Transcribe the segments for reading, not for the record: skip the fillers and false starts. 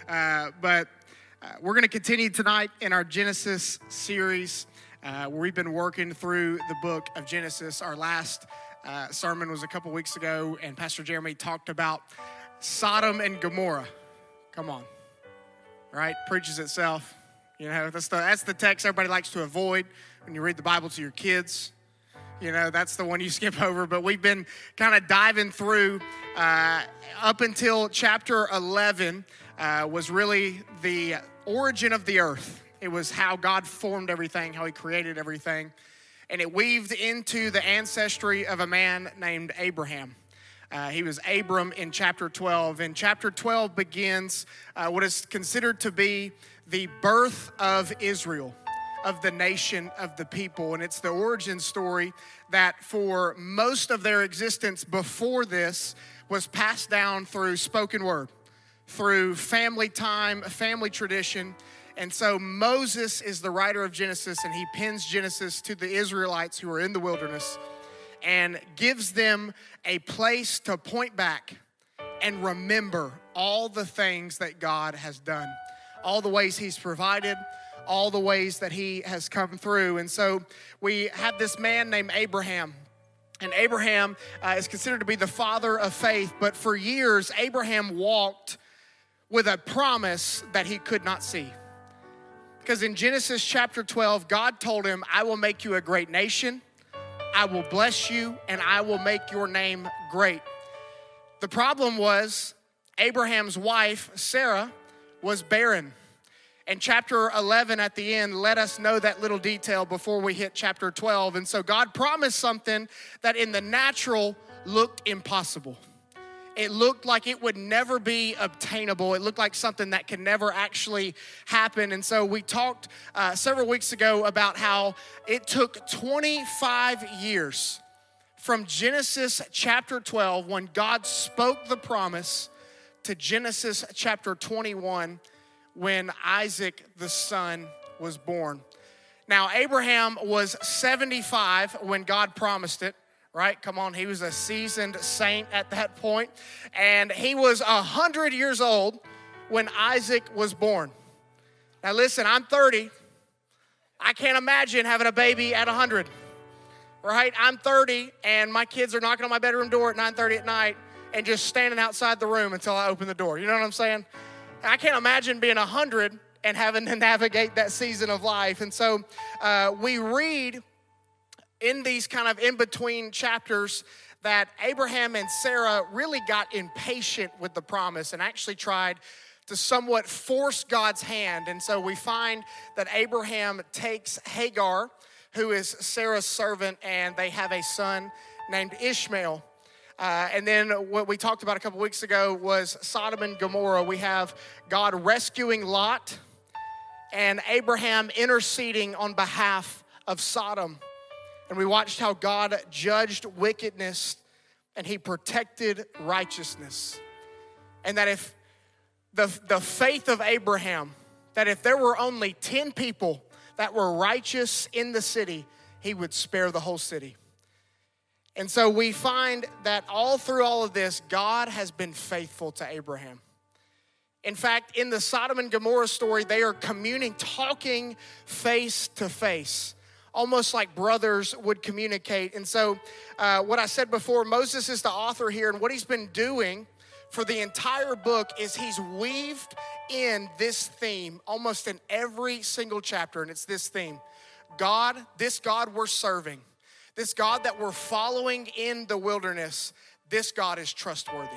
But we're going to continue tonight in our Genesis series, where we've been working through the book of Genesis. Our last sermon was a couple weeks ago, and Pastor Jeremy talked about Sodom and Gomorrah. Come on, right? Preaches itself. You know, that's the text everybody likes to avoid when you read the Bible to your kids. You know, that's the one you skip over. But we've been kind of diving through up until chapter 11 was really the origin of the earth. It was how God formed everything, how he created everything. And it weaved into the ancestry of a man named Abraham. He was Abram in chapter 12. And chapter 12 begins what is considered to be the birth of Israel, of the nation, of the people. And it's the origin story that for most of their existence before this was passed down through spoken word, through family time, family tradition. And so Moses is the writer of Genesis, and he pens Genesis to the Israelites who are in the wilderness and gives them a place to point back and remember all the things that God has done, all the ways he's provided, all the ways that he has come through. And so we have this man named Abraham. And Abraham is considered to be the father of faith. But for years, Abraham walked with a promise that he could not see. Because in Genesis chapter 12, God told him, I will make you a great nation. I will bless you, and I will make your name great. The problem was Abraham's wife, Sarah, was barren. And chapter 11 at the end let us know that little detail before we hit chapter 12. And so God promised something that in the natural looked impossible. It looked like it would never be obtainable. It looked like something that could never actually happen. And so we talked several weeks ago about how it took 25 years from Genesis chapter 12, when God spoke the promise, to Genesis chapter 21, when Isaac the son was born. Now, Abraham was 75 when God promised it, right? Come on, he was a seasoned saint at that point. And he was 100 years old when Isaac was born. Now listen, I'm 30. I can't imagine having a baby at 100, right? I'm 30 and my kids are knocking on my bedroom door at 9:30 at night and just standing outside the room until I open the door. You know what I'm saying? I can't imagine being 100 and having to navigate that season of life. And so we read in these kind of in-between chapters that Abraham and Sarah really got impatient with the promise and actually tried to somewhat force God's hand. And so we find that Abraham takes Hagar, who is Sarah's servant, and they have a son named Ishmael. And then what we talked about a couple weeks ago was Sodom and Gomorrah. We have God rescuing Lot and Abraham interceding on behalf of Sodom. And we watched how God judged wickedness and he protected righteousness. And that if the faith of Abraham, that if there were only 10 people that were righteous in the city, he would spare the whole city. And so we find that all through all of this, God has been faithful to Abraham. In fact, in the Sodom and Gomorrah story, they are communing, talking face to face, almost like brothers would communicate. And so what I said before, Moses is the author here, and what he's been doing for the entire book is he's weaved in this theme almost in every single chapter, and it's this theme. God, this God we're serving, this God that we're following in the wilderness, this God is trustworthy.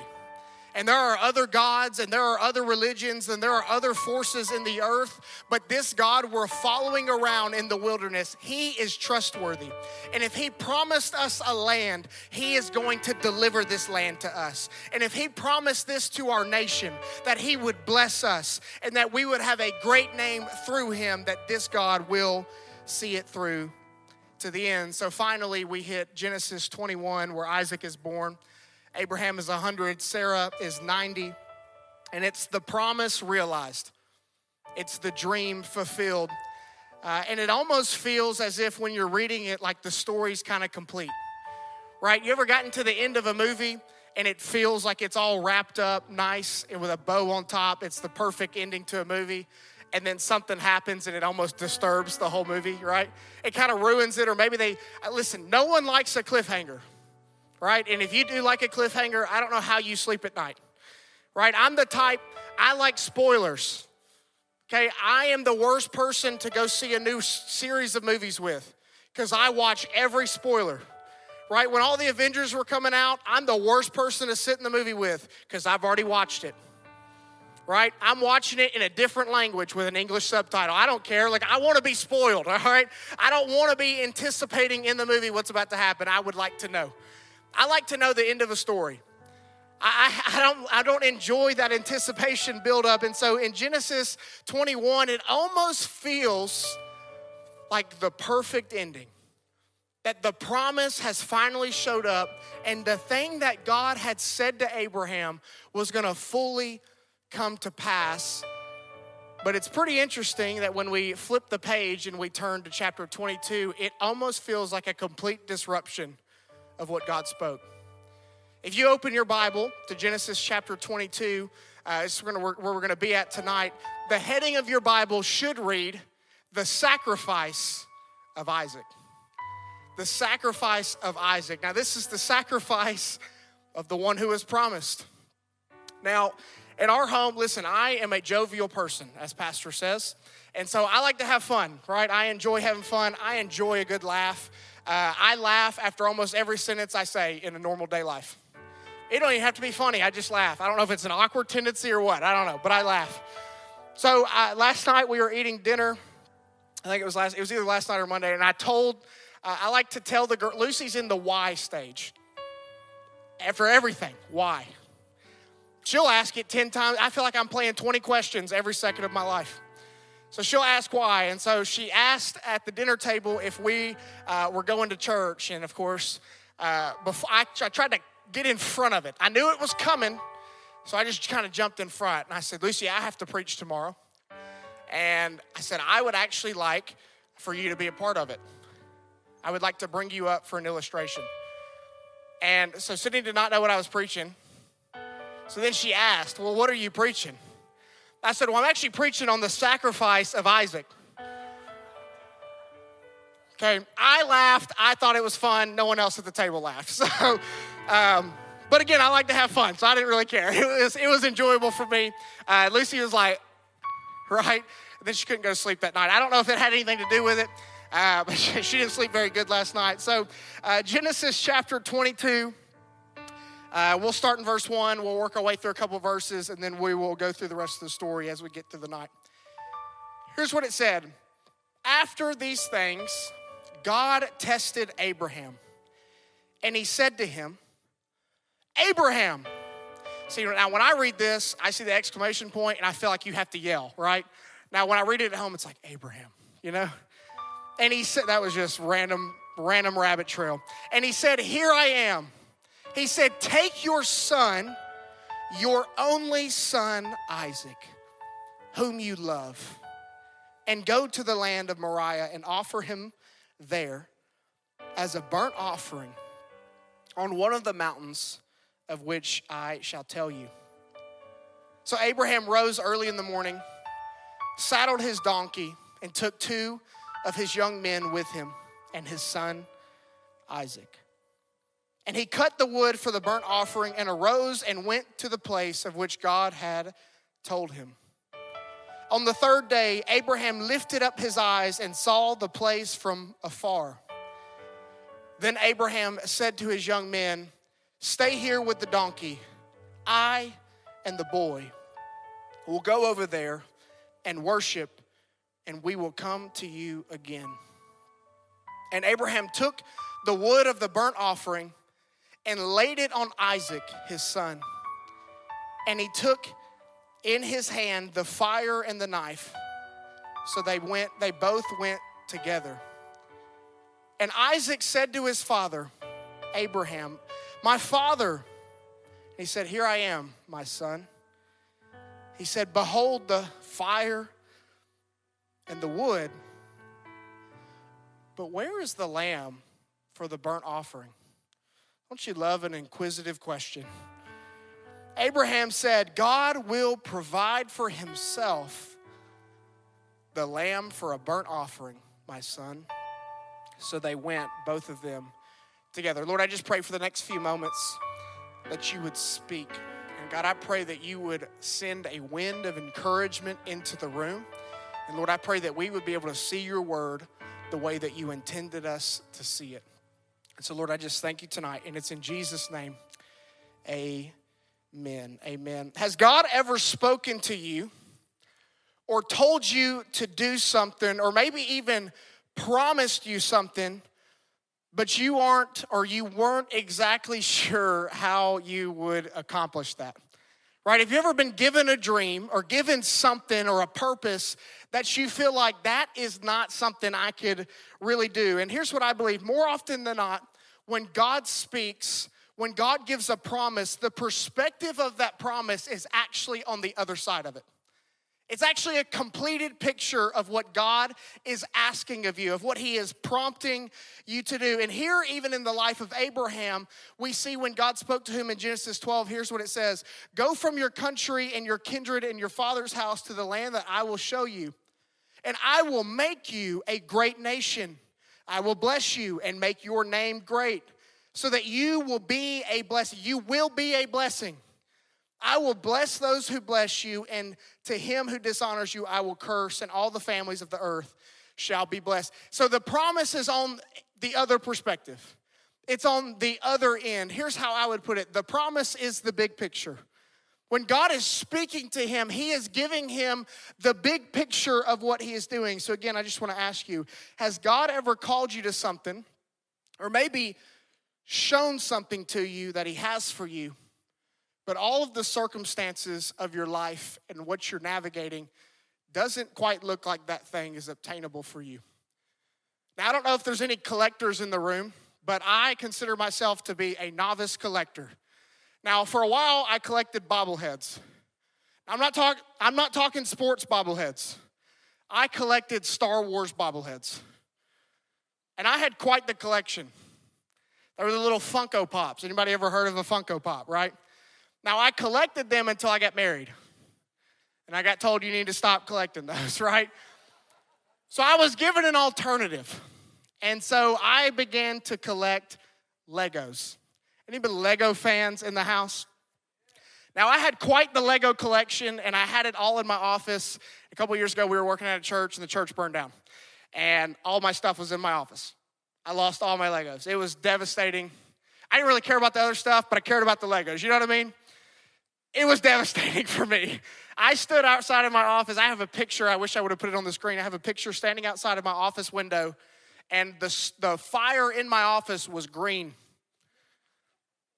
And there are other gods and there are other religions and there are other forces in the earth, but this God we're following around in the wilderness, he is trustworthy. And if he promised us a land, he is going to deliver this land to us. And if he promised this to our nation, that he would bless us and that we would have a great name through him, that this God will see it through to the end. So finally we hit Genesis 21, where Isaac is born. Abraham is 100, Sarah is 90, and it's the promise realized. It's the dream fulfilled. And it almost feels as if when you're reading it, like the story's kind of complete, right? You ever gotten to the end of a movie and it feels like it's all wrapped up nice and with a bow on top. It's the perfect ending to a movie. And then something happens and it almost disturbs the whole movie, right? It kind of ruins it, or maybe listen, no one likes a cliffhanger, right? And if you do like a cliffhanger, I don't know how you sleep at night, right? I'm the type, I like spoilers, okay? I am the worst person to go see a new series of movies with because I watch every spoiler, right? When all the Avengers were coming out, I'm the worst person to sit in the movie with because I've already watched it. Right? I'm watching it in a different language with an English subtitle. I don't care. Like, I want to be spoiled, all right? I don't want to be anticipating in the movie what's about to happen. I would like to know. I like to know the end of a story. I don't enjoy that anticipation buildup. And so in Genesis 21, it almost feels like the perfect ending. That the promise has finally showed up, and the thing that God had said to Abraham was going to fully come to pass. But it's pretty interesting that when we flip the page and we turn to chapter 22, it almost feels like a complete disruption of what God spoke. If you open your Bible to Genesis chapter 22, it's where we're going to be at tonight. The heading of your Bible should read, "The Sacrifice of Isaac." The sacrifice of Isaac. Now, this is the sacrifice of the one who was promised. Now, in our home, listen, I am a jovial person, as Pastor says. And so I like to have fun, right? I enjoy having fun. I enjoy a good laugh. I laugh after almost every sentence I say in a normal day life. It don't even have to be funny. I just laugh. I don't know if it's an awkward tendency or what. I don't know, but I laugh. So last night we were eating dinner. I think it was either last night or Monday. And I like to tell the girl, Lucy's in the why stage. After everything, why? She'll ask it 10 times. I feel like I'm playing 20 questions every second of my life. So she'll ask why. And so she asked at the dinner table if we were going to church. And of course, before I tried to get in front of it. I knew it was coming, so I just kind of jumped in front. And I said, "Lucy, I have to preach tomorrow. And I said, I would actually like for you to be a part of it. I would like to bring you up for an illustration." And so Sydney did not know what I was preaching. So then she asked, "Well, what are you preaching?" I said, "Well, I'm actually preaching on the sacrifice of Isaac." Okay, I laughed. I thought it was fun. No one else at the table laughed. So, but again, I like to have fun, so I didn't really care. It was enjoyable for me. Lucy was like, right? And then she couldn't go to sleep that night. I don't know if it had anything to do with it, but she didn't sleep very good last night. So Genesis chapter 22. We'll start in verse 1. We'll work our way through a couple of verses, and then we will go through the rest of the story as we get through the night. Here's what it said. After these things, God tested Abraham, and he said to him, "Abraham." See, now when I read this, I see the exclamation point, and I feel like you have to yell, right? Now, when I read it at home, it's like, Abraham, you know? And he said, that was just random rabbit trail. And he said, "Here I am." He said, "Take your son, your only son, Isaac, whom you love, and go to the land of Moriah and offer him there as a burnt offering on one of the mountains of which I shall tell you." So Abraham rose early in the morning, saddled his donkey, and took 2 of his young men with him and his son Isaac. And he cut the wood for the burnt offering and arose and went to the place of which God had told him. On the 3rd day, Abraham lifted up his eyes and saw the place from afar. Then Abraham said to his young men, "Stay here with the donkey. I and the boy will go over there and worship, and we will come to you again." And Abraham took the wood of the burnt offering and laid it on Isaac, his son. And he took in his hand the fire and the knife. So they both went together. And Isaac said to his father, Abraham, "My father." And he said, "Here I am, my son." He said, "Behold the fire and the wood, but where is the lamb for the burnt offering?" Don't you love an inquisitive question? Abraham said, God will provide for himself the lamb for a burnt offering, my son. So they went, both of them, together. Lord, I just pray for the next few moments that you would speak. And God, I pray that you would send a wind of encouragement into the room. And Lord, I pray that we would be able to see your word the way that you intended us to see it. And so, Lord, I just thank you tonight. And it's in Jesus' name, amen. Amen. Has God ever spoken to you or told you to do something or maybe even promised you something, but you weren't exactly sure how you would accomplish that? Right? Have you ever been given a dream or given something or a purpose that you feel like that is not something I could really do? And here's what I believe. More often than not, when God speaks, when God gives a promise, the perspective of that promise is actually on the other side of it. It's actually a completed picture of what God is asking of you, of what he is prompting you to do. And here, even in the life of Abraham, we see when God spoke to him in Genesis 12, here's what it says. Go from your country and your kindred and your father's house to the land that I will show you. And I will make you a great nation. I will bless you and make your name great so that you will be a blessing. You will be a blessing. I will bless those who bless you, and to him who dishonors you, I will curse, and all the families of the earth shall be blessed. So the promise is on the other perspective. It's on the other end. Here's how I would put it. The promise is the big picture. When God is speaking to him, he is giving him the big picture of what he is doing. So again, I just want to ask you, has God ever called you to something, or maybe shown something to you that he has for you, but all of the circumstances of your life and what you're navigating doesn't quite look like that thing is obtainable for you? Now, I don't know if there's any collectors in the room, but I consider myself to be a novice collector. Now, for a while, I collected bobbleheads. I'm not talking sports bobbleheads. I collected Star Wars bobbleheads. And I had quite the collection. They were the little Funko Pops. Anybody ever heard of a Funko Pop, right? Now, I collected them until I got married. And I got told you need to stop collecting those, right? So I was given an alternative. And so I began to collect Legos. Anybody Lego fans in the house? Now, I had quite the Lego collection, and I had it all in my office. A couple years ago, we were working at a church, and the church burned down. And all my stuff was in my office. I lost all my Legos. It was devastating. I didn't really care about the other stuff, but I cared about the Legos. You know what I mean? It was devastating for me. I stood outside of my office. I have a picture. I wish I would have put it on the screen. I have a picture standing outside of my office window, and the fire in my office was green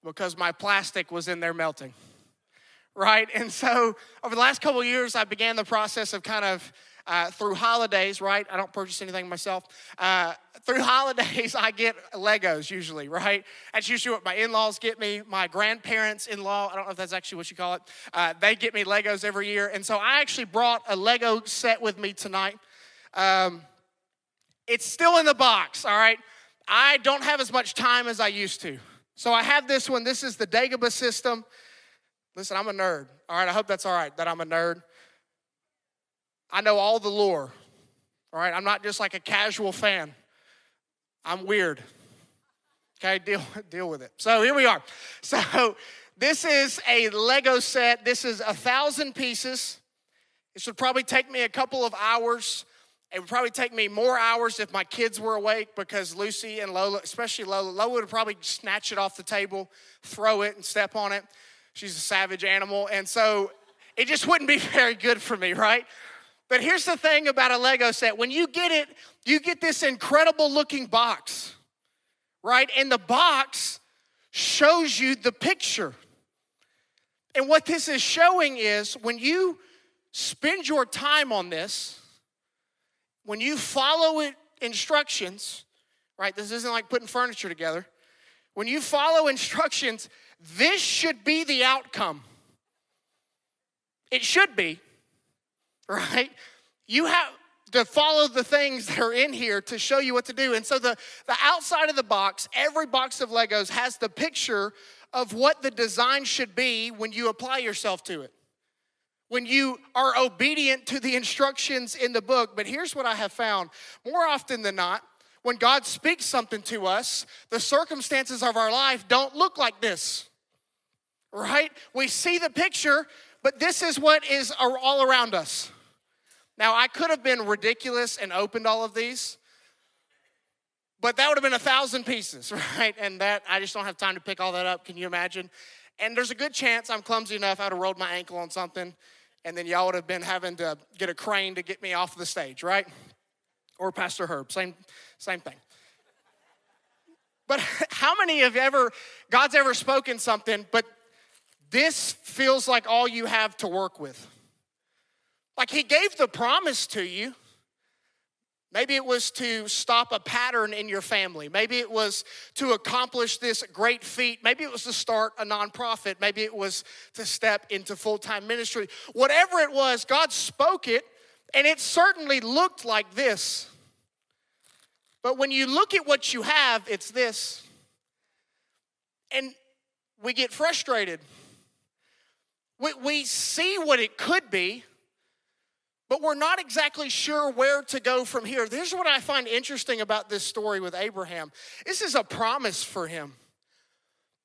because my plastic was in there melting, right? And so over the last couple of years, I began the process of kind of through holidays, right? I don't purchase anything myself. Through holidays, I get Legos usually, right? That's usually what my in-laws get me. My grandparents-in-law, I don't know if that's actually what you call it, they get me Legos every year. And so I actually brought a Lego set with me tonight. It's still in the box, all right? I don't have as much time as I used to. So I have this one. This is the Dagobah system. Listen, I'm a nerd, all right? I hope that's all right that I'm a nerd. I know all the lore, all right? I'm not just like a casual fan. I'm weird, okay? Deal with it. So here we are. So this is a Lego set. This is 1,000 pieces. This would probably take me a couple of hours. It would probably take me more hours if my kids were awake because Lucy and Lola, especially Lola would probably snatch it off the table, throw it, and step on it. She's a savage animal, and so it just wouldn't be very good for me, right? But here's the thing about a Lego set. When you get it, you get this incredible looking box, right? And the box shows you the picture. And what this is showing is when you spend your time on this, when you follow instructions, right? This isn't like putting furniture together. When you follow instructions, this should be the outcome. It should be. Right? to follow the things that are in here to show you what to do. And so the outside of the box, every box of Legos has the picture of what the design should be when you apply yourself to it, when you are obedient to the instructions in the book. But here's what I have found. More often than not, when God speaks something to us, the circumstances of our life don't look like this, right? We see the picture, but this is what is all around us. Now, I could have been ridiculous and opened all of these, but that would have been 1,000 pieces, right? And that, I just don't have time to pick all that up. Can you imagine? And there's a good chance I'm clumsy enough, I would have rolled my ankle on something, and then y'all would have been having to get a crane to get me off the stage, right? Or Pastor Herb, same thing. But how many have God's ever spoken something, but this feels like all you have to work with? Like he gave the promise to you. Maybe it was to stop a pattern in your family. Maybe it was to accomplish this great feat. Maybe it was to start a nonprofit. Maybe it was to step into full-time ministry. Whatever it was, God spoke it, and it certainly looked like this. But when you look at what you have, it's this. And we get frustrated. We see what it could be, but we're not exactly sure where to go from here. This is what I find interesting about this story with Abraham. This is a promise for him.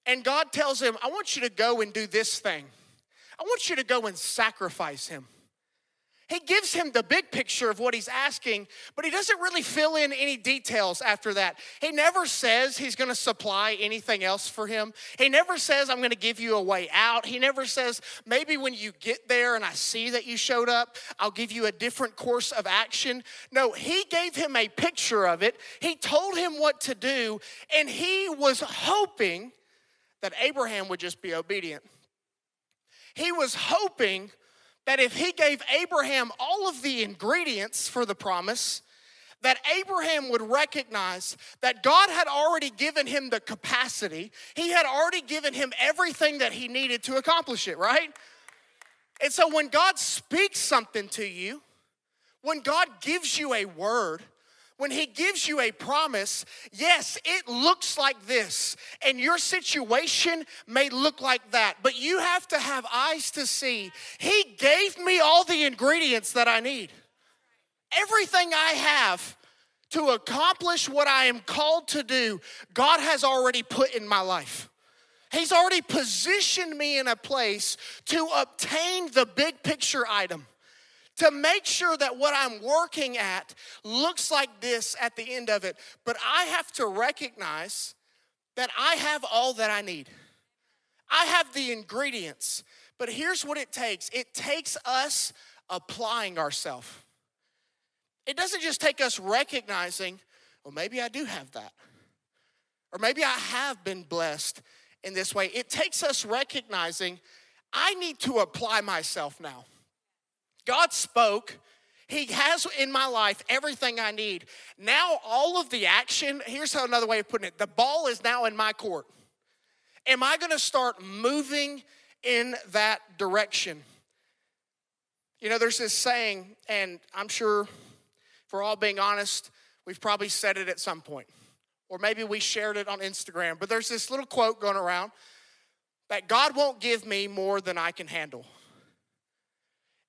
And God tells him, I want you to go and do this thing. I want you to go and sacrifice him. He gives him the big picture of what he's asking, but he doesn't really fill in any details after that. He never says he's going to supply anything else for him. He never says, I'm going to give you a way out. He never says, maybe when you get there and I see that you showed up, I'll give you a different course of action. No, he gave him a picture of it. He told him what to do, and he was hoping that Abraham would just be obedient. He was hoping that if he gave Abraham all of the ingredients for the promise, that Abraham would recognize that God had already given him the capacity. He had already given him everything that he needed to accomplish it, right? And so when God speaks something to you, when God gives you a word, when he gives you a promise, yes, it looks like this, and your situation may look like that, but you have to have eyes to see. He gave me all the ingredients that I need. Everything I have to accomplish what I am called to do, God has already put in my life. He's already positioned me in a place to obtain the big picture item, to make sure that what I'm working at looks like this at the end of it. But I have to recognize that I have all that I need. I have the ingredients. But here's what it takes. It takes us applying ourselves. It doesn't just take us recognizing, well, maybe I do have that. Or maybe I have been blessed in this way. It takes us recognizing, I need to apply myself now. God spoke. He has in my life everything I need. Now all of the action, here's another way of putting it. The ball is now in my court. Am I going to start moving in that direction? You know, there's this saying, and I'm sure if we're all being honest, we've probably said it at some point. Or maybe we shared it on Instagram. But there's this little quote going around that God won't give me more than I can handle.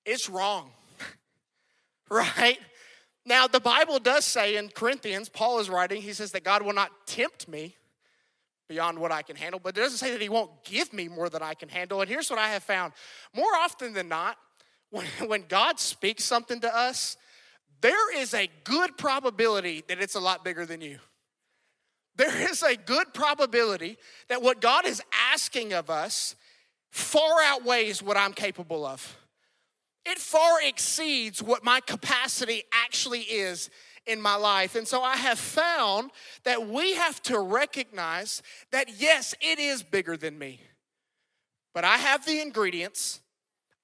It's wrong, right? Now, the Bible does say in Corinthians, Paul is writing, he says that God will not tempt me beyond what I can handle, but it doesn't say that he won't give me more than I can handle. And here's what I have found. More often than not, when God speaks something to us, there is a good probability that it's a lot bigger than you. There is a good probability that what God is asking of us far outweighs what I'm capable of. It far exceeds what my capacity actually is in my life. And so I have found that we have to recognize that, yes, it is bigger than me. But I have the ingredients.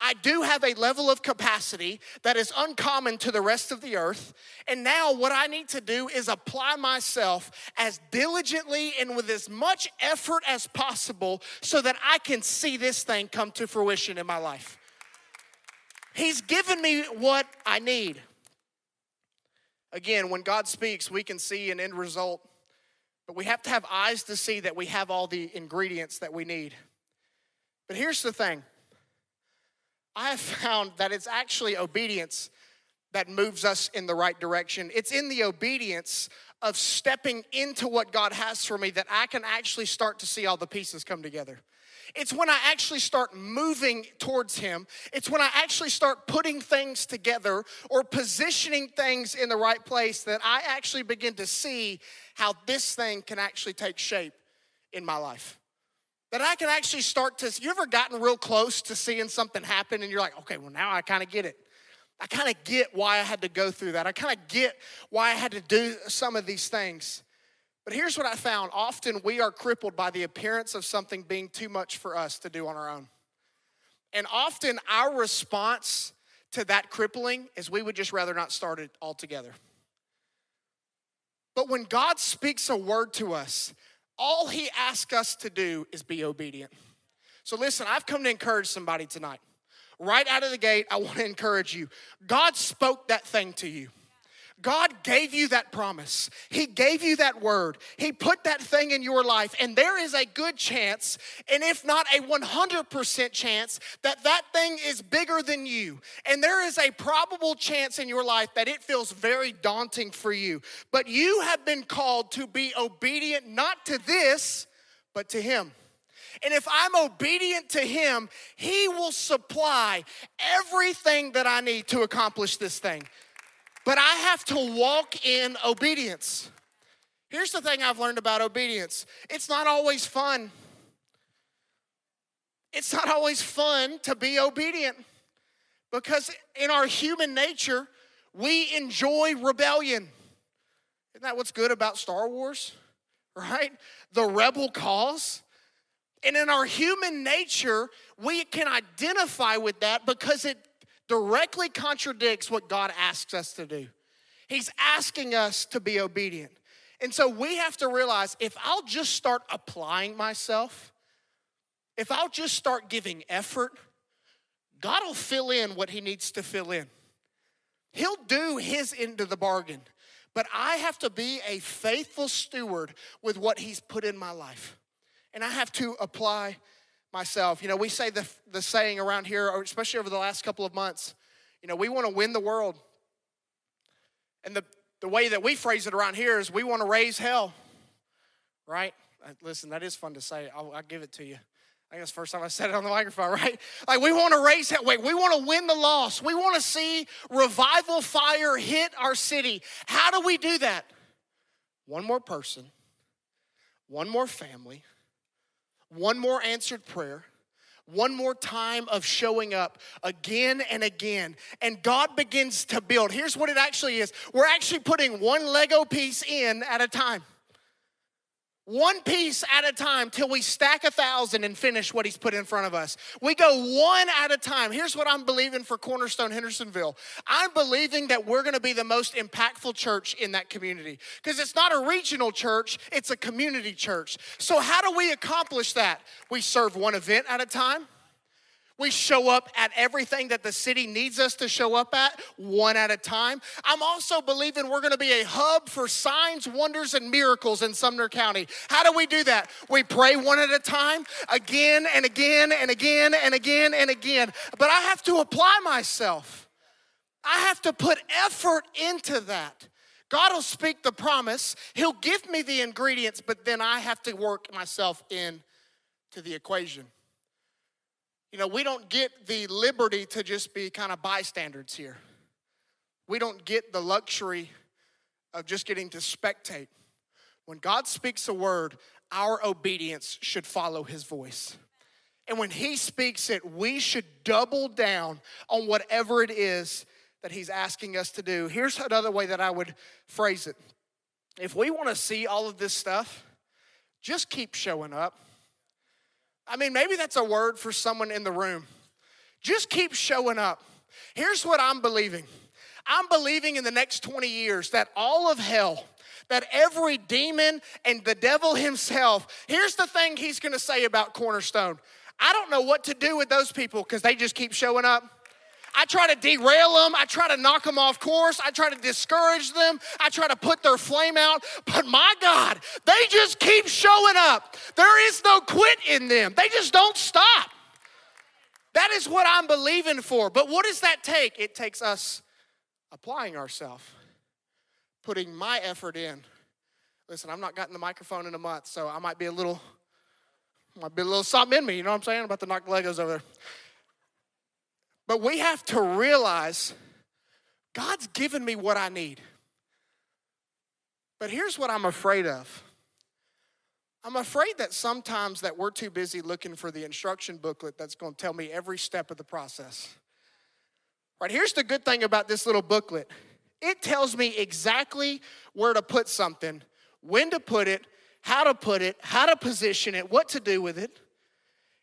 I do have a level of capacity that is uncommon to the rest of the earth. And now what I need to do is apply myself as diligently and with as much effort as possible so that I can see this thing come to fruition in my life. He's given me what I need. Again, when God speaks, we can see an end result, but we have to have eyes to see that we have all the ingredients that we need. But here's the thing. I have found that it's actually obedience that moves us in the right direction. It's in the obedience of stepping into what God has for me that I can actually start to see all the pieces come together. It's when I actually start moving towards Him. It's when I actually start putting things together or positioning things in the right place that I actually begin to see how this thing can actually take shape in my life. That I can actually start to, you ever gotten real close to seeing something happen and you're like, okay, well now I kind of get it. I kind of get why I had to go through that. I kind of get why I had to do some of these things. But here's what I found. Often we are crippled by the appearance of something being too much for us to do on our own. And often our response to that crippling is we would just rather not start it altogether. But when God speaks a word to us, all He asks us to do is be obedient. So listen, I've come to encourage somebody tonight. Right out of the gate, I want to encourage you. God spoke that thing to you. God gave you that promise. He gave you that word. He put that thing in your life, and there is a good chance, and if not a 100% chance, that that thing is bigger than you. And there is a probable chance in your life that it feels very daunting for you. But you have been called to be obedient, not to this, but to Him. And if I'm obedient to Him, He will supply everything that I need to accomplish this thing. But I have to walk in obedience. Here's the thing I've learned about obedience. It's not always fun. It's not always fun to be obedient. Because in our human nature, we enjoy rebellion. Isn't that what's good about Star Wars? Right? The rebel cause. And in our human nature, we can identify with that because it directly contradicts what God asks us to do. He's asking us to be obedient. And so we have to realize if I'll just start applying myself, if I'll just start giving effort, God will fill in what He needs to fill in. He'll do His end of the bargain. But I have to be a faithful steward with what He's put in my life. And I have to apply myself. You know, we say the saying around here, especially over the last couple of months, you know, we want to win the world. And the way that we phrase it around here is we want to raise hell, right? Listen, that is fun to say. I'll give it to you. I think that's the first time I said it on the microphone, right? Like we want to raise hell. Wait, we want to win the lost. We want to see revival fire hit our city. How do we do that? One more person, one more family, one more answered prayer, one more time of showing up again and again, and God begins to build. Here's what it actually is. We're actually putting one Lego piece in at a time. One piece at a time till we stack 1,000 and finish what He's put in front of us. We go one at a time. Here's what I'm believing for Cornerstone Hendersonville. I'm believing that we're going to be the most impactful church in that community. Because it's not a regional church, it's a community church. So how do we accomplish that? We serve one event at a time. We show up at everything that the city needs us to show up at, one at a time. I'm also believing we're going to be a hub for signs, wonders, and miracles in Sumner County. How do we do that? We pray one at a time, again and again and again and again and again. But I have to apply myself. I have to put effort into that. God will speak the promise. He'll give me the ingredients, but then I have to work myself into the equation. You know, we don't get the liberty to just be kind of bystanders here. We don't get the luxury of just getting to spectate. When God speaks a word, our obedience should follow His voice. And when He speaks it, we should double down on whatever it is that He's asking us to do. Here's another way that I would phrase it. If we want to see all of this stuff, just keep showing up. I mean, maybe that's a word for someone in the room. Just keep showing up. Here's what I'm believing. I'm believing in the next 20 years that all of hell, that every demon and the devil himself, here's the thing he's going to say about Cornerstone. I don't know what to do with those people because they just keep showing up. I try to derail them. I try to knock them off course. I try to discourage them. I try to put their flame out. But my God, they just keep showing up. There is no quit in them. They just don't stop. That is what I'm believing for. But what does that take? It takes us applying ourselves, putting my effort in. Listen, I've not gotten the microphone in a month, so I might be a little something in me, you know what I'm saying? I'm about to knock Legos over there. But we have to realize God's given me what I need. But here's what I'm afraid of. I'm afraid that sometimes that we're too busy looking for the instruction booklet that's going to tell me every step of the process. Right, here's the good thing about this little booklet. It tells me exactly where to put something, when to put it, how to position it, what to do with it.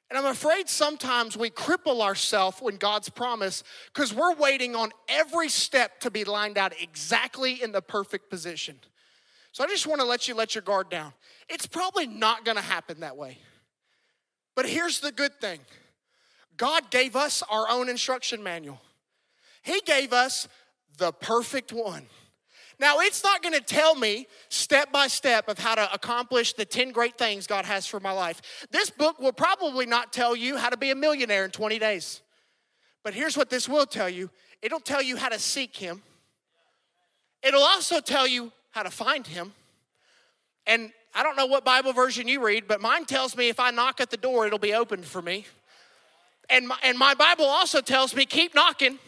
And I'm afraid sometimes we cripple ourselves when God's promise because we're waiting on every step to be lined out exactly in the perfect position. So I just want to let your guard down. It's probably not going to happen that way. But here's the good thing. God gave us our own instruction manual. He gave us the perfect one. Now, it's not going to tell me step by step of how to accomplish the 10 great things God has for my life. This book will probably not tell you how to be a millionaire in 20 days. But here's what this will tell you. It'll tell you how to seek Him. It'll also tell you how to find Him. And I don't know what Bible version you read, but mine tells me if I knock at the door, it'll be opened for me. And my Bible also tells me keep knocking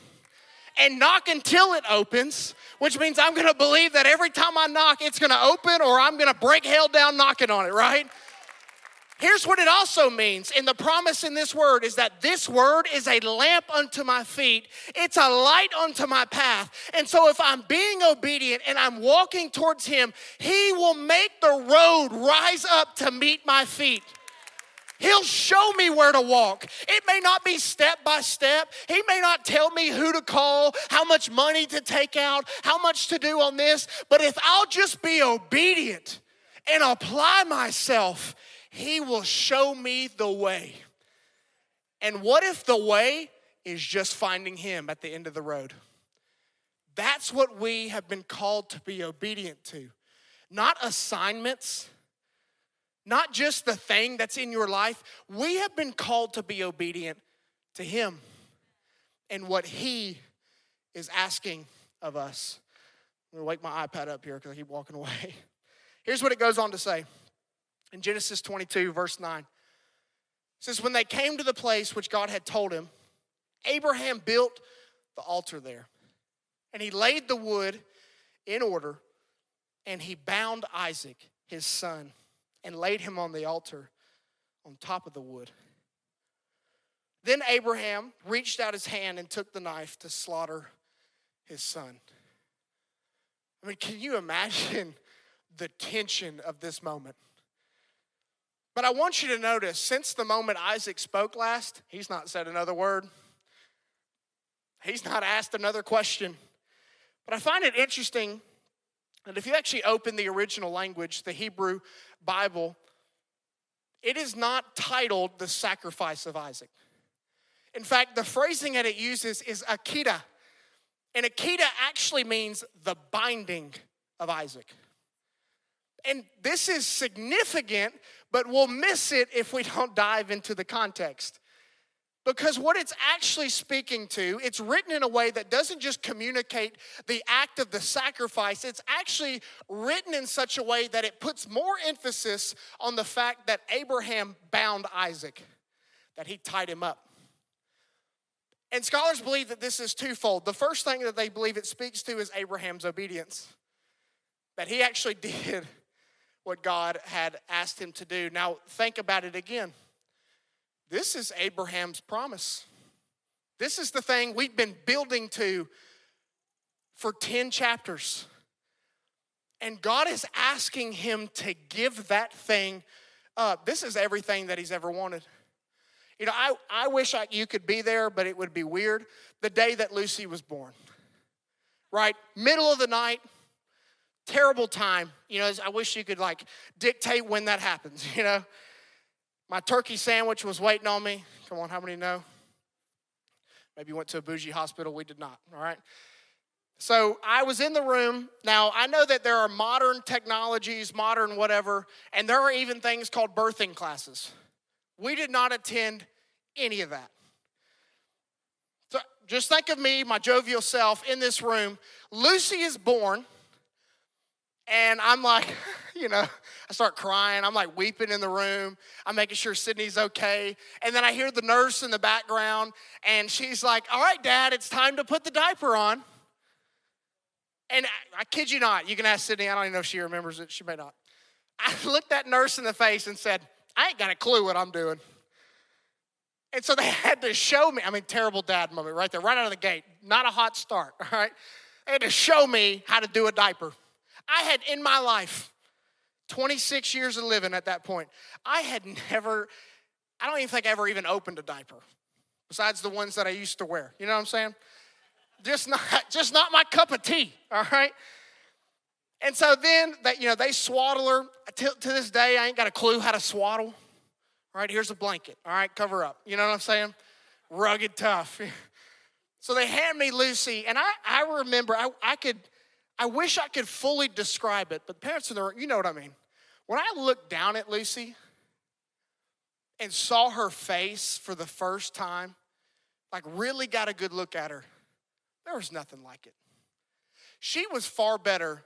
and knock until it opens, which means I'm going to believe that every time I knock, it's going to open or I'm going to break hell down knocking on it, right? Here's what it also means. And the promise in this word is that this word is a lamp unto my feet. It's a light unto my path. And so if I'm being obedient and I'm walking towards Him, He will make the road rise up to meet my feet. He'll show me where to walk. It may not be step by step. He may not tell me who to call, how much money to take out, how much to do on this. But if I'll just be obedient and apply myself, He will show me the way. And what if the way is just finding Him at the end of the road? That's what we have been called to be obedient to. Not assignments, not just the thing that's in your life. We have been called to be obedient to Him and what He is asking of us. I'm going to wake my iPad up here because I keep walking away. Here's what it goes on to say. In Genesis 22, verse 9, it says, when they came to the place which God had told him, Abraham built the altar there. And he laid the wood in order, and he bound Isaac, his son, and laid him on the altar on top of the wood. Then Abraham reached out his hand and took the knife to slaughter his son. I mean, can you imagine the tension of this moment? But I want you to notice, since the moment Isaac spoke last, he's not said another word. He's not asked another question. But I find it interesting that if you actually open the original language, the Hebrew Bible, it is not titled the sacrifice of Isaac. In fact, the phrasing that it uses is akida. And akida actually means the binding of Isaac. And this is significant, but we'll miss it if we don't dive into the context. Because what it's actually speaking to, it's written in a way that doesn't just communicate the act of the sacrifice. It's actually written in such a way that it puts more emphasis on the fact that Abraham bound Isaac, that he tied him up. And scholars believe that this is twofold. The first thing that they believe it speaks to is Abraham's obedience, that he actually did what God had asked him to do. Now, think about it again. This is Abraham's promise. This is the thing we've been building to for 10 chapters. And God is asking him to give that thing up. This is everything that he's ever wanted. You know, I wish you could be there, but it would be weird. The day that Lucy was born, right? Middle of the night, terrible time. You know, I wish you could like dictate when that happens, you know. My turkey sandwich was waiting on me. Come on, how many know? Maybe you went to a bougie hospital. We did not, all right? So I was in the room. Now, I know that there are modern technologies, modern whatever, and there are even things called birthing classes. We did not attend any of that. So just think of me, my jovial self, in this room. Lucy is born, and I'm like, I start crying. I'm like weeping in the room. I'm making sure Sydney's okay. And then I hear the nurse in the background, and she's like, all right, Dad, it's time to put the diaper on. And I kid you not, you can ask Sydney, I don't even know if she remembers it, she may not. I looked that nurse in the face and said, I ain't got a clue what I'm doing. And so they had to show me, terrible dad moment right there, right out of the gate. Not a hot start, all right? They had to show me how to do a diaper. I had in my life, 26 years of living at that point, I don't even think I ever even opened a diaper, besides the ones that I used to wear. You know what I'm saying? Just not my cup of tea, all right? And so then, they swaddle her. To this day, I ain't got a clue how to swaddle. All right, here's a blanket. All right, cover up. You know what I'm saying? Rugged, tough. So they hand me Lucy, and I remember, I wish I could fully describe it, but parents in the room, you know what I mean. When I looked down at Lucy and saw her face for the first time, like really got a good look at her, there was nothing like it. She was far better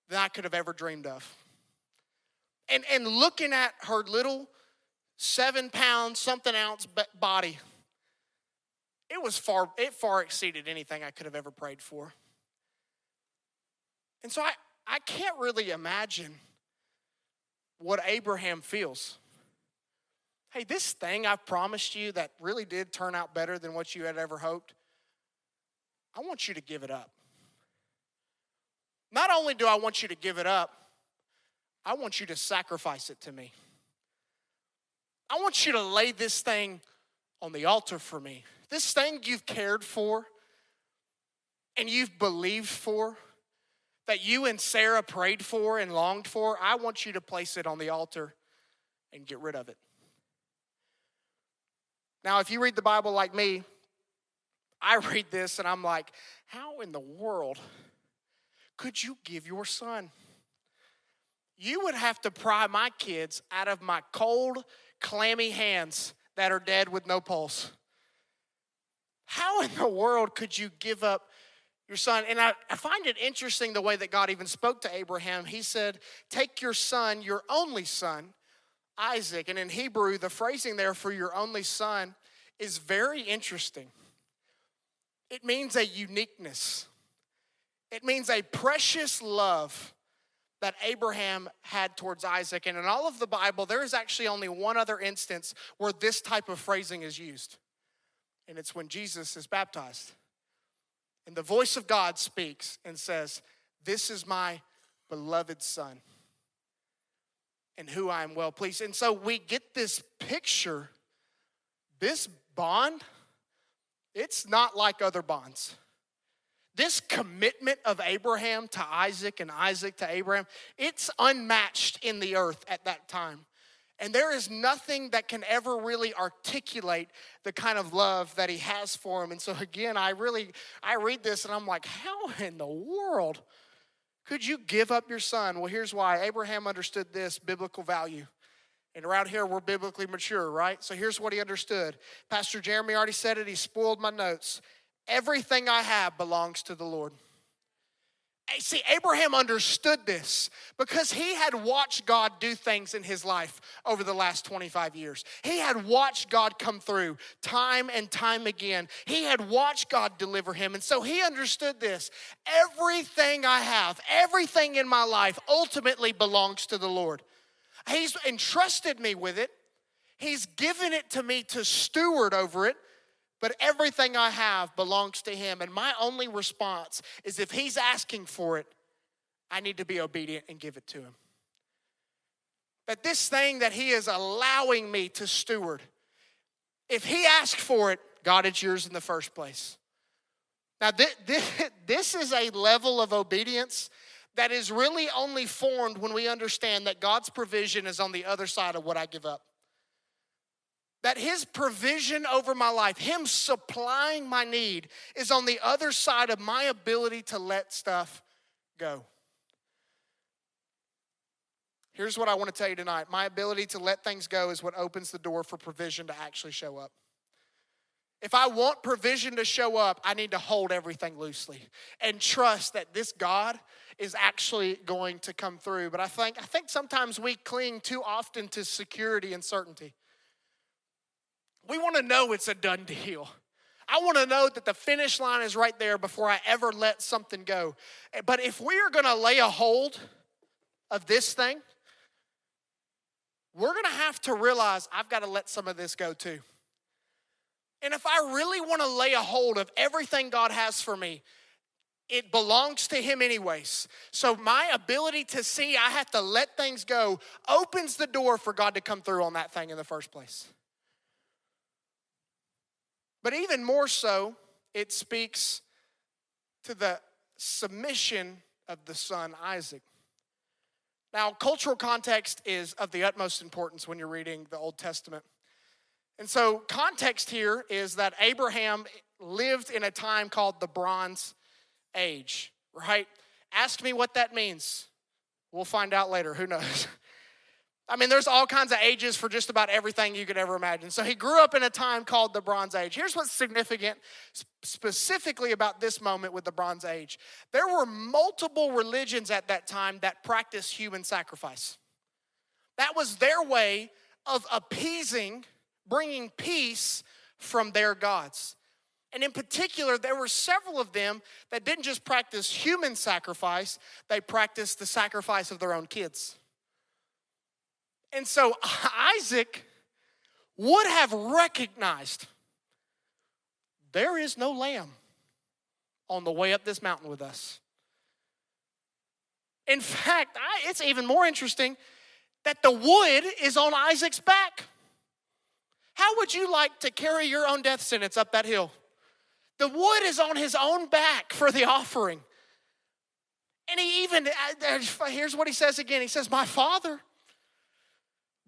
than I could have ever dreamed of. And looking at her little 7-pound, something ounce body, it far exceeded anything I could have ever prayed for. And so I can't really imagine what Abraham feels. Hey, this thing I've promised you that really did turn out better than what you had ever hoped, I want you to give it up. Not only do I want you to give it up, I want you to sacrifice it to me. I want you to lay this thing on the altar for me. This thing you've cared for and you've believed for, that you and Sarah prayed for and longed for, I want you to place it on the altar and get rid of it. Now, if you read the Bible like me, I read this and I'm like, how in the world could you give your son? You would have to pry my kids out of my cold, clammy hands that are dead with no pulse. How in the world could you give up your son? And I find it interesting the way that God even spoke to Abraham. He said, take your son, your only son, Isaac. And in Hebrew, the phrasing there for your only son is very interesting. It means a uniqueness. It means a precious love that Abraham had towards Isaac. And in all of the Bible, there is actually only one other instance where this type of phrasing is used. And it's when Jesus is baptized. And the voice of God speaks and says, this is my beloved son, in who I am well pleased. And so we get this picture, this bond, it's not like other bonds. This commitment of Abraham to Isaac and Isaac to Abraham, it's unmatched in the earth at that time. And there is nothing that can ever really articulate the kind of love that he has for him. And so again, I read this and I'm like, how in the world could you give up your son? Well, here's why. Abraham understood this biblical value. And around here, we're biblically mature, right? So here's what he understood. Pastor Jeremy already said it. He spoiled my notes. Everything I have belongs to the Lord. See, Abraham understood this because he had watched God do things in his life over the last 25 years. He had watched God come through time and time again. He had watched God deliver him. And so he understood this. Everything I have, everything in my life ultimately belongs to the Lord. He's entrusted me with it. He's given it to me to steward over it. But everything I have belongs to him. And my only response is if he's asking for it, I need to be obedient and give it to him. That this thing that he is allowing me to steward, if he asks for it, God, it's yours in the first place. Now, this is a level of obedience that is really only formed when we understand that God's provision is on the other side of what I give up. That his provision over my life, him supplying my need, is on the other side of my ability to let stuff go. Here's what I want to tell you tonight. My ability to let things go is what opens the door for provision to actually show up. If I want provision to show up, I need to hold everything loosely and trust that this God is actually going to come through. But I think sometimes we cling too often to security and certainty. We want to know it's a done deal. I want to know that the finish line is right there before I ever let something go. But if we are going to lay a hold of this thing, we're going to have to realize I've got to let some of this go too. And if I really want to lay a hold of everything God has for me, it belongs to him anyways. So my ability to see I have to let things go opens the door for God to come through on that thing in the first place. But even more so, it speaks to the submission of the son Isaac. Now, cultural context is of the utmost importance when you're reading the Old Testament. And so context here is that Abraham lived in a time called the Bronze Age, right? Ask me what that means. We'll find out later. Who knows? I mean, there's all kinds of ages for just about everything you could ever imagine. So he grew up in a time called the Bronze Age. Here's what's significant specifically about this moment with the Bronze Age. There were multiple religions at that time that practiced human sacrifice. That was their way of appeasing, bringing peace from their gods. And in particular, there were several of them that didn't just practice human sacrifice, they practiced the sacrifice of their own kids. And so Isaac would have recognized there is no lamb on the way up this mountain with us. In fact, it's even more interesting that the wood is on Isaac's back. How would you like to carry your own death sentence up that hill? The wood is on his own back for the offering. And he even, here's what he says again. He says, my father,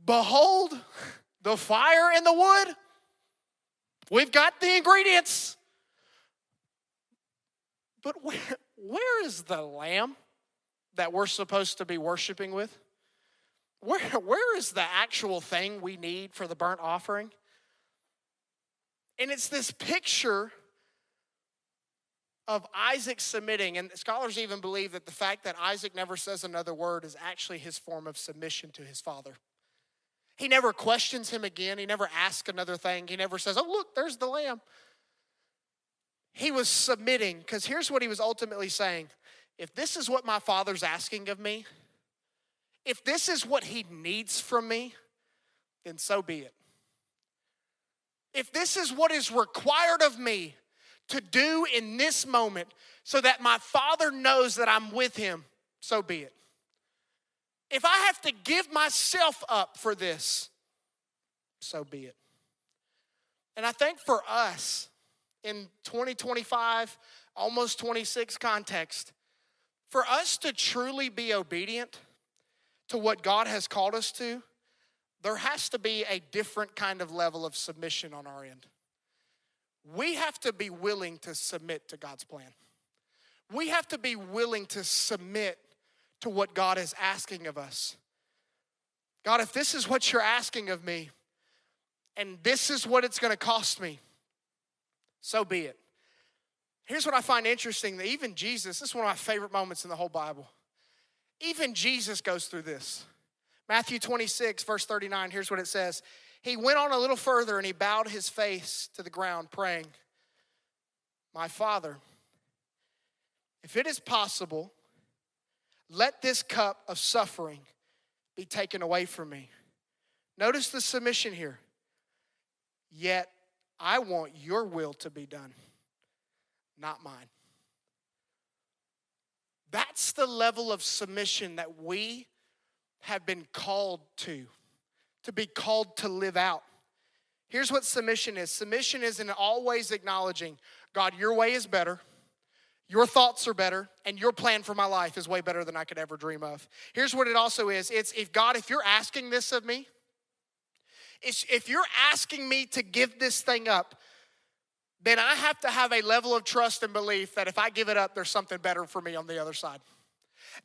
behold the fire and the wood. We've got the ingredients. But where is the lamb that we're supposed to be worshiping with? Where is the actual thing we need for the burnt offering? And it's this picture of Isaac submitting. And scholars even believe that the fact that Isaac never says another word is actually his form of submission to his father. He never questions him again. He never asks another thing. He never says, oh, look, there's the lamb. He was submitting because here's what he was ultimately saying. If this is what my father's asking of me, if this is what he needs from me, then so be it. If this is what is required of me to do in this moment so that my father knows that I'm with him, so be it. If I have to give myself up for this, so be it. And I think for us in 2025, almost 26 context, for us to truly be obedient to what God has called us to, there has to be a different kind of level of submission on our end. We have to be willing to submit to God's plan. We have to be willing to submit to what God is asking of us. God, if this is what you're asking of me, and this is what it's going to cost me, so be it. Here's what I find interesting, that even Jesus, this is one of my favorite moments in the whole Bible. Even Jesus goes through this. Matthew 26, verse 39, here's what it says. He went on a little further and he bowed his face to the ground praying, my Father, if it is possible, let this cup of suffering be taken away from me. Notice the submission here. Yet I want your will to be done, not mine. That's the level of submission that we have been called to be called to live out. Here's what submission is. Submission is in always acknowledging, God, your way is better. Your thoughts are better, and your plan for my life is way better than I could ever dream of. Here's what it also is. It's, if God, if you're asking this of me, If you're asking me to give this thing up, then I have to have a level of trust and belief that if I give it up, there's something better for me on the other side.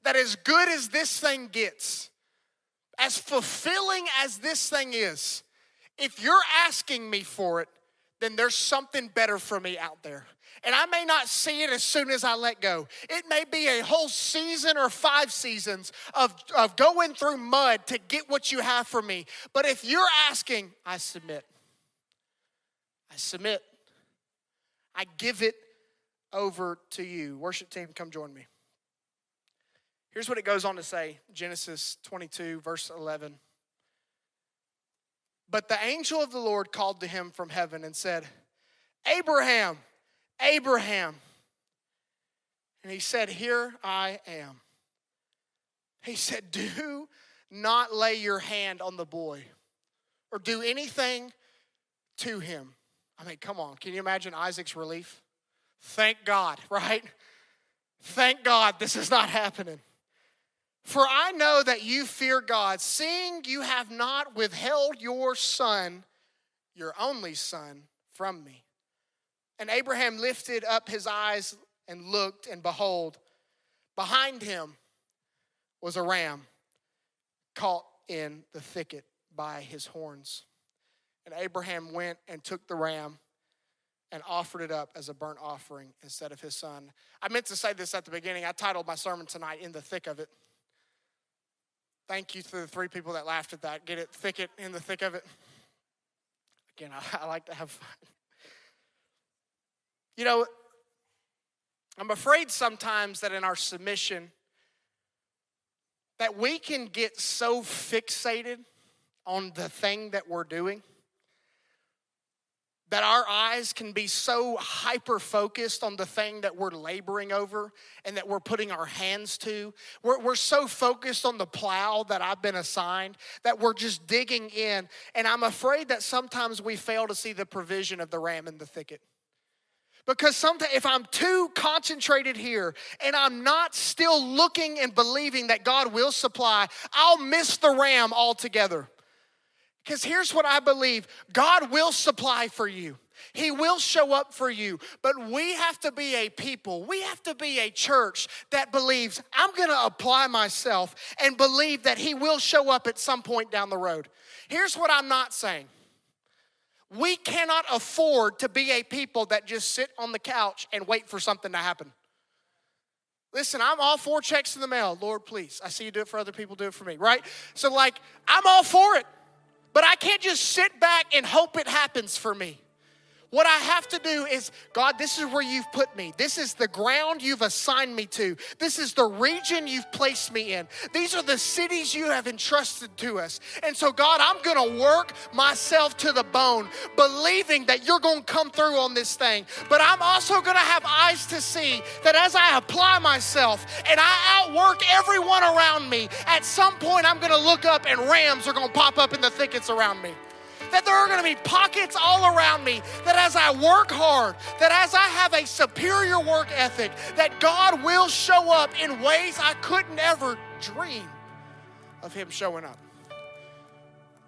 That as good as this thing gets, as fulfilling as this thing is, if you're asking me for it, then there's something better for me out there. And I may not see it as soon as I let go. It may be a whole season or 5 seasons of going through mud to get what you have for me. But if you're asking, I submit. I submit. I give it over to you. Worship team, come join me. Here's what it goes on to say, Genesis 22, verse 11. But the angel of the Lord called to him from heaven and said, Abraham, Abraham. And he said, here I am. He said, do not lay your hand on the boy or do anything to him. I mean, come on. Can you imagine Isaac's relief? Thank God, right? Thank God this is not happening. For I know that you fear God, seeing you have not withheld your son, your only son, from me. And Abraham lifted up his eyes and looked, and behold, behind him was a ram caught in the thicket by his horns. And Abraham went and took the ram and offered it up as a burnt offering instead of his son. I meant to say this at the beginning. I titled my sermon tonight, In the Thick of It. Thank you to the 3 people that laughed at that. Get it? Thicket, in the thick of it. Again, I like to have fun. You know, I'm afraid sometimes that in our submission, that we can get so fixated on the thing that we're doing, that our eyes can be so hyper-focused on the thing that we're laboring over and that we're putting our hands to. We're so focused on the plow that I've been assigned that we're just digging in. And I'm afraid that sometimes we fail to see the provision of the ram in the thicket. Because sometimes if I'm too concentrated here and I'm not still looking and believing that God will supply, I'll miss the ram altogether. Because here's what I believe. God will supply for you. He will show up for you. But we have to be a people. We have to be a church that believes, I'm going to apply myself and believe that He will show up at some point down the road. Here's what I'm not saying. We cannot afford to be a people that just sit on the couch and wait for something to happen. Listen, I'm all for checks in the mail. Lord, please. I see you do it for other people, do it for me, right? So I'm all for it. But I can't just sit back and hope it happens for me. What I have to do is, God, this is where you've put me. This is the ground you've assigned me to. This is the region you've placed me in. These are the cities you have entrusted to us. And so, God, I'm going to work myself to the bone, believing that you're going to come through on this thing. But I'm also going to have eyes to see that as I apply myself and I outwork everyone around me, at some point I'm going to look up and rams are going to pop up in the thickets around me. That there are going to be pockets all around me, that as I work hard, that as I have a superior work ethic, that God will show up in ways I couldn't ever dream of Him showing up.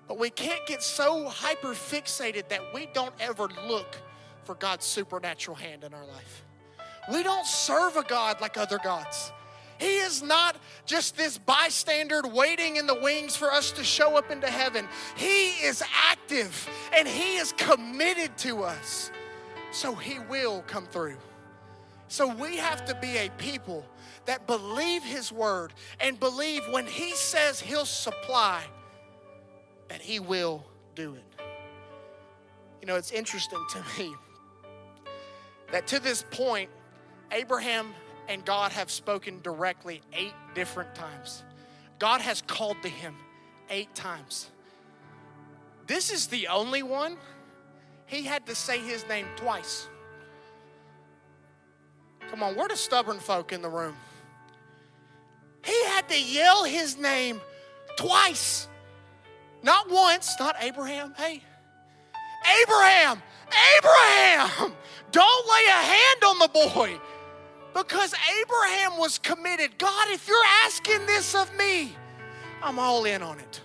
But we can't get so hyper fixated that we don't ever look for God's supernatural hand in our life. We don't serve a God like other gods. He is not just this bystander waiting in the wings for us to show up into heaven. He is active and He is committed to us. So He will come through. So we have to be a people that believe His word and believe when He says He'll supply, that He will do it. You know, it's interesting to me that to this point, Abraham and God have spoken directly 8 different times. God has called to him 8 times. This is the only one he had to say his name twice. Come on, we're the stubborn folk in the room. He had to yell his name twice. Not once, not Abraham. Hey, Abraham, Abraham, don't lay a hand on the boy. Because Abraham was committed. God, if you're asking this of me, I'm all in on it.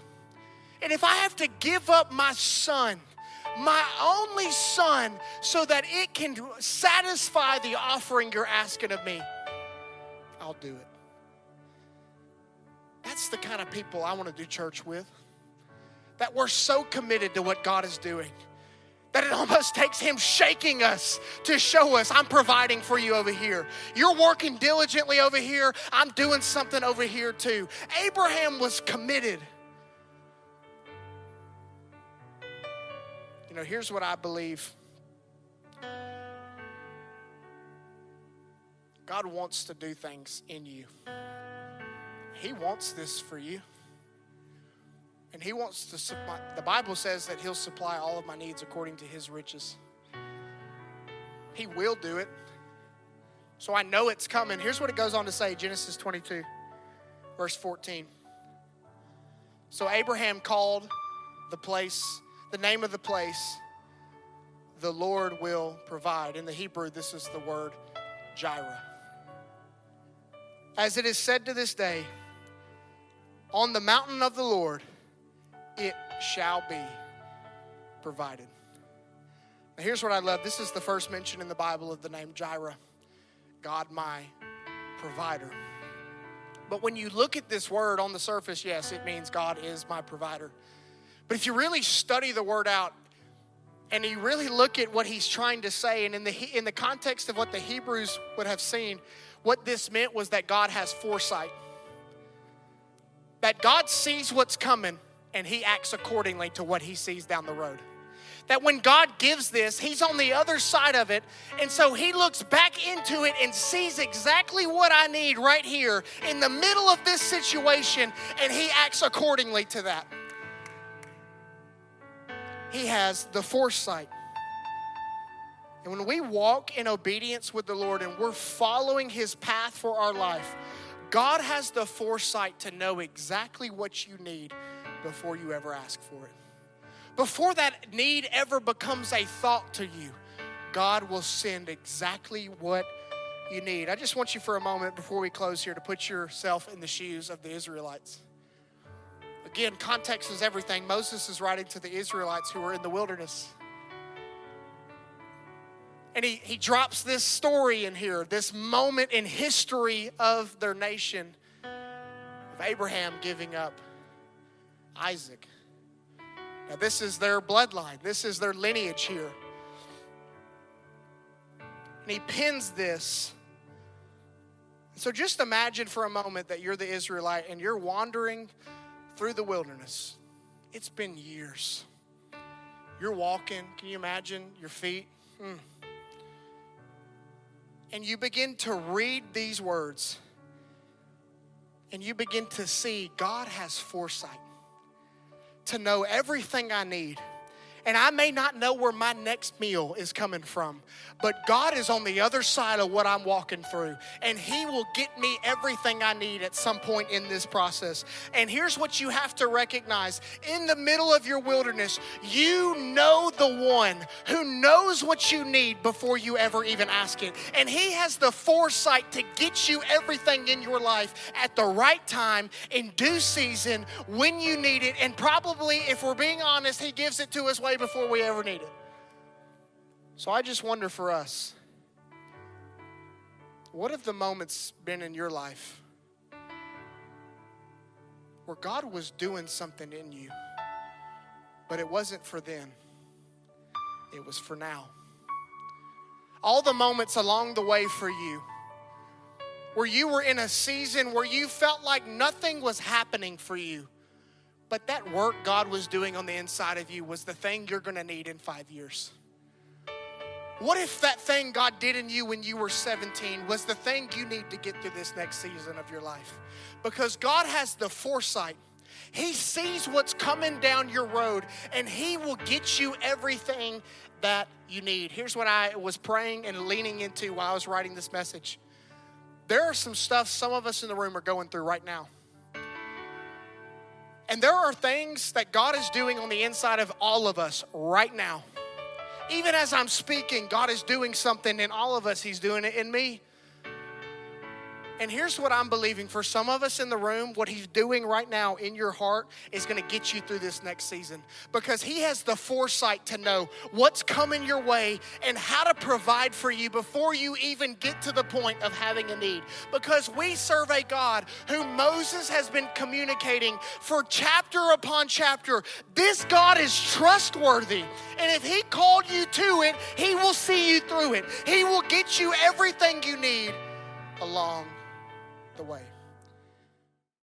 And if I have to give up my son, my only son, so that it can satisfy the offering you're asking of me, I'll do it. That's the kind of people I want to do church with. That we're so committed to what God is doing that it almost takes him shaking us to show us, I'm providing for you over here. You're working diligently over here. I'm doing something over here too. Abraham was committed. You know, here's what I believe. God wants to do things in you. He wants this for you. And he wants to supply, the Bible says that he'll supply all of my needs according to his riches. He will do it. So I know it's coming. Here's what it goes on to say, Genesis 22, verse 14. So Abraham called the name of the place, the Lord will provide. In the Hebrew, this is the word Jireh. As it is said to this day, on the mountain of the Lord, it shall be provided. Now here's what I love. This is the first mention in the Bible of the name Jireh, God my provider. But when you look at this word on the surface, yes, it means God is my provider. But if you really study the word out and you really look at what he's trying to say, and in the context of what the Hebrews would have seen, what this meant was that God has foresight. That God sees what's coming and he acts accordingly to what he sees down the road. That when God gives this, he's on the other side of it. And so he looks back into it and sees exactly what I need right here in the middle of this situation, and he acts accordingly to that. He has the foresight. And when we walk in obedience with the Lord and we're following his path for our life, God has the foresight to know exactly what you need before you ever ask for it. Before that need ever becomes a thought to you, God will send exactly what you need. I just want you for a moment before we close here to put yourself in the shoes of the Israelites. Again, context is everything. Moses is writing to the Israelites who were in the wilderness. And he drops this story in here, this moment in history of their nation, of Abraham giving up Isaac. Now this is their bloodline. This is their lineage here. And he pins this. So just imagine for a moment that you're the Israelite and you're wandering through the wilderness. It's been years. You're walking. Can you imagine your feet? And you begin to read these words. And you begin to see God has foresight to know everything I need. And I may not know where my next meal is coming from, but God is on the other side of what I'm walking through, and he will get me everything I need at some point in this process. And here's what you have to recognize. In the middle of your wilderness, you know the one who knows what you need before you ever even ask it. And he has the foresight to get you everything in your life at the right time, in due season, when you need it. And probably, if we're being honest, he gives it to us way before we ever need it. So I just wonder for us, what have the moments been in your life where God was doing something in you, but it wasn't for then, it was for now? All the moments along the way for you where you were in a season where you felt like nothing was happening for you, but that work God was doing on the inside of you was the thing you're going to need in 5 years. What if that thing God did in you when you were 17 was the thing you need to get through this next season of your life? Because God has the foresight. He sees what's coming down your road, and he will get you everything that you need. Here's what I was praying and leaning into while I was writing this message. There are some stuff some of us in the room are going through right now. And there are things that God is doing on the inside of all of us right now. Even as I'm speaking, God is doing something in all of us. He's doing it in me. And here's what I'm believing for some of us in the room, what he's doing right now in your heart is going to get you through this next season, because he has the foresight to know what's coming your way and how to provide for you before you even get to the point of having a need. Because we serve a God who Moses has been communicating for chapter upon chapter. This God is trustworthy. And if he called you to it, he will see you through it. He will get you everything you need along the way.